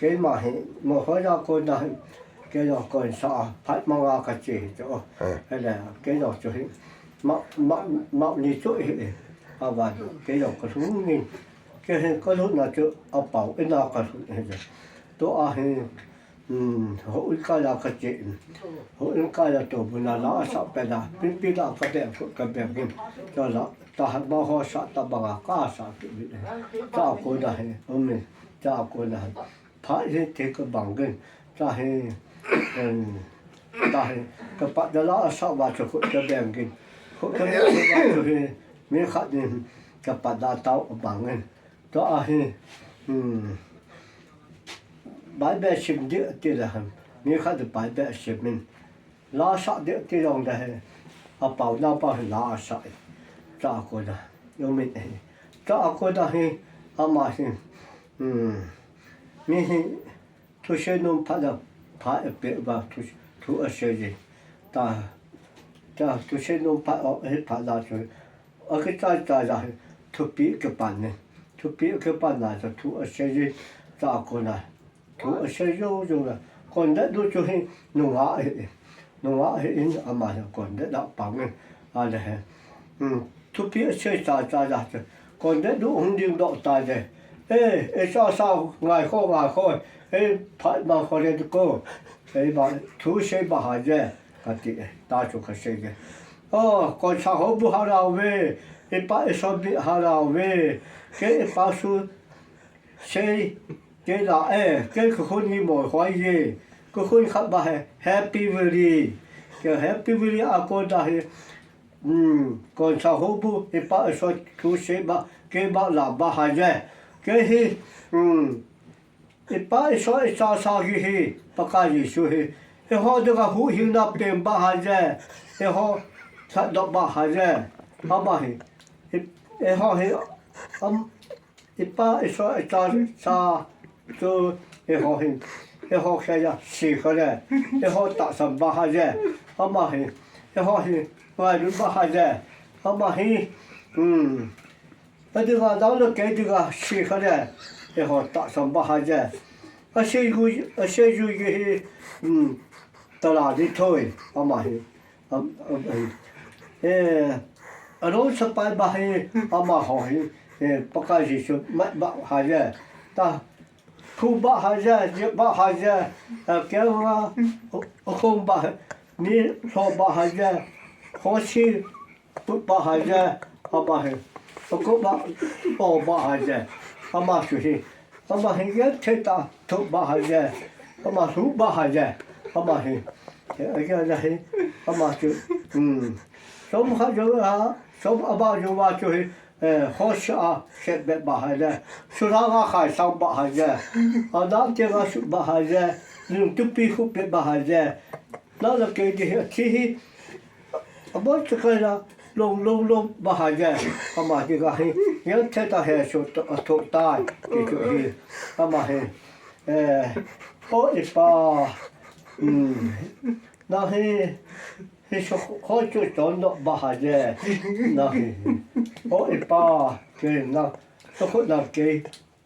cái mà một hồi đó con này cái đó còn sợ phải mang ra cái gì chỗ hay là cái đó chỗ mạo như chỗ và cái đó có xuống nhìn cái có lúc nào chỗ ở bảo cái nào có xuống tôi hội cái là cái gì hội cái là tổ bún là sao bây giờ pin là cái đẹp cái cho là ta bao họ sao ta bằng cả sao cái gì ta cô này mình ta cô này phải thì cái bằng cái ta cái bắt đó là sao mà cho cái đẹp cái cái này mình khát thì cái bắt đó tao bằng cái đó bài bè xem địa thì là mình khát được bài bè xem mình lá sạ địa thì lòng đấy à bảo nào bảo lá sạ cha cô đó yêu mình cha cô đó à mà mình thu xe nông phát là phát bể và thu ở xe gì ta thu xe nông phát ở hết phát là rồi ở cái trái là thu bị cái bàn này thu bị cái bàn là thu ở xe gì cha cô này thu ở xe rồi là còn đất đôi chỗ nông á à mà còn đất đạo bằng này à này thu bị xe là còn đất đôi ông điên độ tài này sao ngày khôi phải mà khỏi lên cô mà thu xe bà hà dê cái gì ta cho cái xe cái còn sao không bu hà nào về bà sao bị hà nào về cái bà su xe cái là cái con gì mà hoài gì cái con khác bà happy very cái happy very à con ta còn sao không bu bà sao thu xe bà cái bà là bà hà dê cái bà sao cái bà cái gì số họ được cái hú hiu nạp tiền bà hà dê họ thật đó bà hà dê bà họ bà sao họ cái gì xì cái này họ tạo sản bà hà dê họ ngoài đúng bà hà dê họ bây giờ đó là cái gì cả xì cái này họ tạo sản bà hà dê ở xây cái tao là đi thôi họ ở đó sắp bài bà hỏi bà cái gì số mất bà hà dê ta thu bà hà dê kéo không bà mi so bà hà dê khó xí bà hà dê họ có bà hà dê họ suy nhất thế ta thu bà hà dê họ thu bà hà dê họ cái này họ chứ sống khác rồi hả sống bao nhiêu mà chứ khó sợ sẽ bị bà hà dê số đó khai xong bà hà dê ở đó chơi vào sự bà hà dê nhưng tụi pi không bị bà hà dê đó là cái gì thì mỗi cái là lông bà hà dê mà thì cái nhất thế ta hệ số thuộc tài cái chỗ gì mà ôi bà nó số khó chịu chọn nó bà hà dê nó ôi bà cái nó không làm cái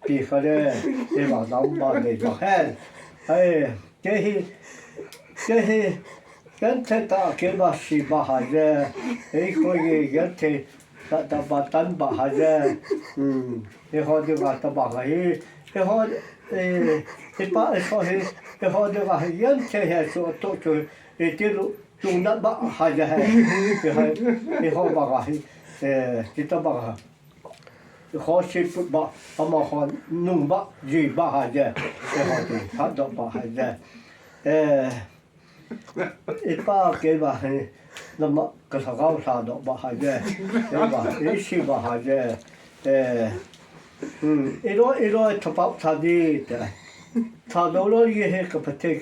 bị cái đấy để vào đóng bà này vào hết cái thế ta cái bà xì bà hà dê khôi cái thế ta bà tấn bà hà dê họ đi vào ta bà cái họ bà họ đi vào cái thế số tổ chức cái chúng nó bà hà dê cái họ bà cái ta bà khó xí phụ bà mà họ nung bà gì bà hà dê cái họ thì phát động bà hà dê bà cái bà nó mà cái thằng cao sao đó bà hà dê cái bà xí bà hà dê 이러 초밥 사디 사도로 이게 그 버테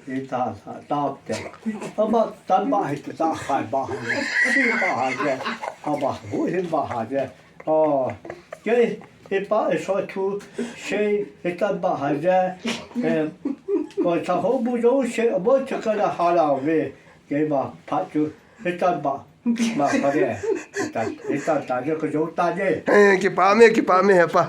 이다 다업대 아마 단바 했다 다 할바 시바하게 아마 후hin 바하게 cái bà soi thu xe cái bà hà dê còn sao không bù dấu xe bớt cho cái là hà nào về cái bà phát chu cái bà mà cái này cái ta cho cái dấu ta chứ equipame, epa.